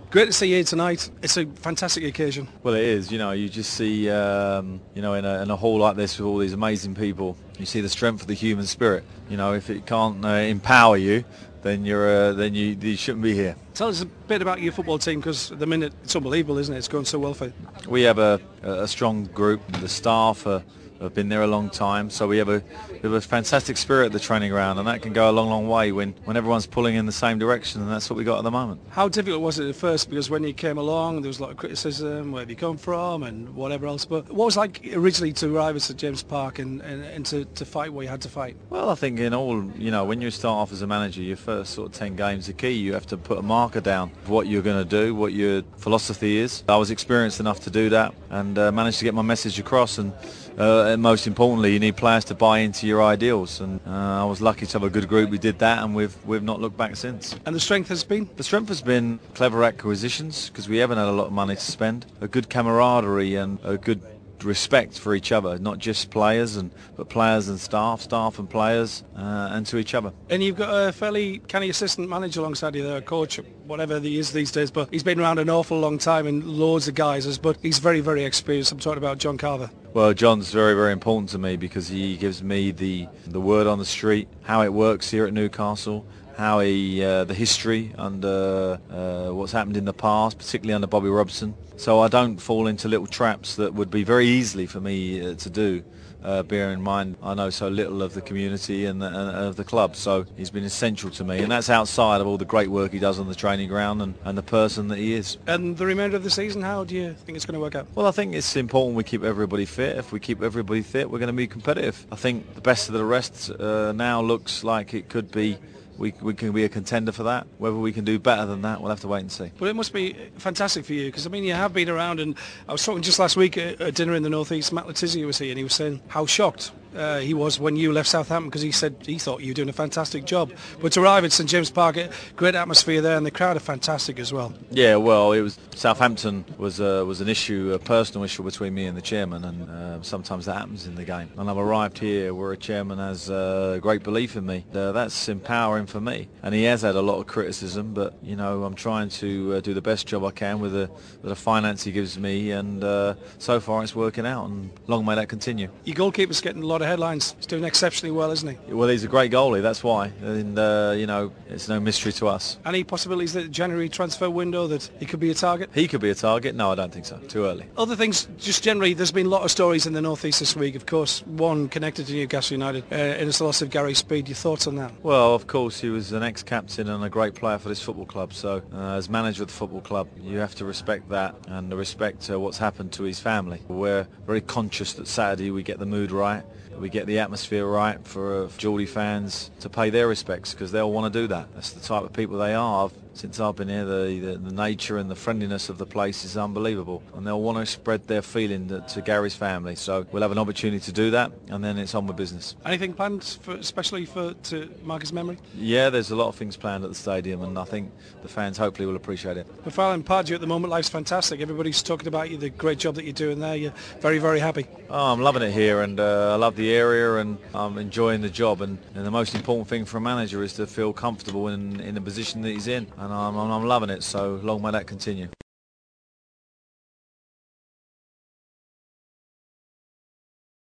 Great to see you here tonight. It's a fantastic occasion. Well, it is. You just see, in a hall like this with all these amazing people, you see the strength of the human spirit. If it can't empower you, then you shouldn't be here. Tell us a bit about your football team, because at the minute it's unbelievable, isn't it? It's going so well for you. We have a strong group. The staff have been there a long time, so we have a fantastic spirit at the training ground, and that can go a long way when everyone's pulling in the same direction, and that's what we got at the moment. How difficult was it at first? Because when you came along, there was a lot of criticism, where have you come from and whatever else, but what was it like originally to arrive at St James Park and to fight what you had to fight? Well, I think in all, when you start off as a manager, your first sort of 10 games are key. You have to put a marker down of what you're going to do, what your philosophy is. I was experienced enough to do that and managed to get my message across, and most importantly, you need players to buy into your ideals, and I was lucky to have a good group. We did that, and we've not looked back since. And the strength has been? The strength has been clever acquisitions, because we haven't had a lot of money to spend, a good camaraderie and a good respect for each other, not just players, but players and staff and players, and to each other. And you've got a fairly canny assistant manager alongside you there, a coach, whatever he is these days, but he's been around an awful long time and loads of guys, but he's very, very experienced. I'm talking about John Carver. Well, John's very, very important to me, because he gives me the word on the street, how it works here at Newcastle, how the history and what's happened in the past, particularly under Bobby Robson. So I don't fall into little traps that would be very easily for me to do. Bear in mind, I know so little of the community and of the club, so he's been essential to me, and that's outside of all the great work he does on the training ground and the person that he is. And the remainder of the season, how do you think it's going to work out? Well, I think it's important we keep everybody fit. If we keep everybody fit, we're going to be competitive. I think the best of the rest now looks like it could be. We can be a contender for that. Whether we can do better than that, we'll have to wait and see. But it must be fantastic for you, because I mean, you have been around, and I was talking just last week at dinner in the North East. Matt Letizia was here, and he was saying how shocked he was when you left Southampton, because he said he thought you were doing a fantastic job. But to arrive at St James Park, great atmosphere there, and the crowd are fantastic as well. Yeah, well, it was Southampton was an issue, a personal issue between me and the chairman, and sometimes that happens in the game. And I've arrived here where a chairman has great belief in me. That's empowering for me, and he has had a lot of criticism, but I'm trying to do the best job I can with the finance he gives me, and so far it's working out, and long may that continue. Your goalkeeper's getting a lot of headlines. He's doing exceptionally well, isn't he? Well, he's a great goalie, that's why, and it's no mystery to us. Any possibilities that the January transfer window that he could be a target? He could be a target? No, I don't think so. Too early. Other things, just generally, there's been a lot of stories in the North East this week, of course, one connected to Newcastle United, and it's the loss of Gary Speed. Your thoughts on that? Well, of course, he was an ex-captain and a great player for this football club, so as manager of the football club, you have to respect that and respect what's happened to his family. We're very conscious that Saturday we get the mood right, we get the atmosphere right for Geordie fans to pay their respects, because they'll want to do that. That's the type of people they are. Since I've been here, the nature and the friendliness of the place is unbelievable, and they'll want to spread their feeling to Gary's family. So we'll have an opportunity to do that, and then it's on with business. Anything planned, especially to mark his memory? Yeah, there's a lot of things planned at the stadium, and I think the fans hopefully will appreciate it. But for Alan Pardew at the moment, life's fantastic. Everybody's talking about you, the great job that you're doing there. You're very, very happy. Oh, I'm loving it here, and I love the area, and I'm enjoying the job, and the most important thing for a manager is to feel comfortable in the position that he's in, and I'm loving it, so long may that continue.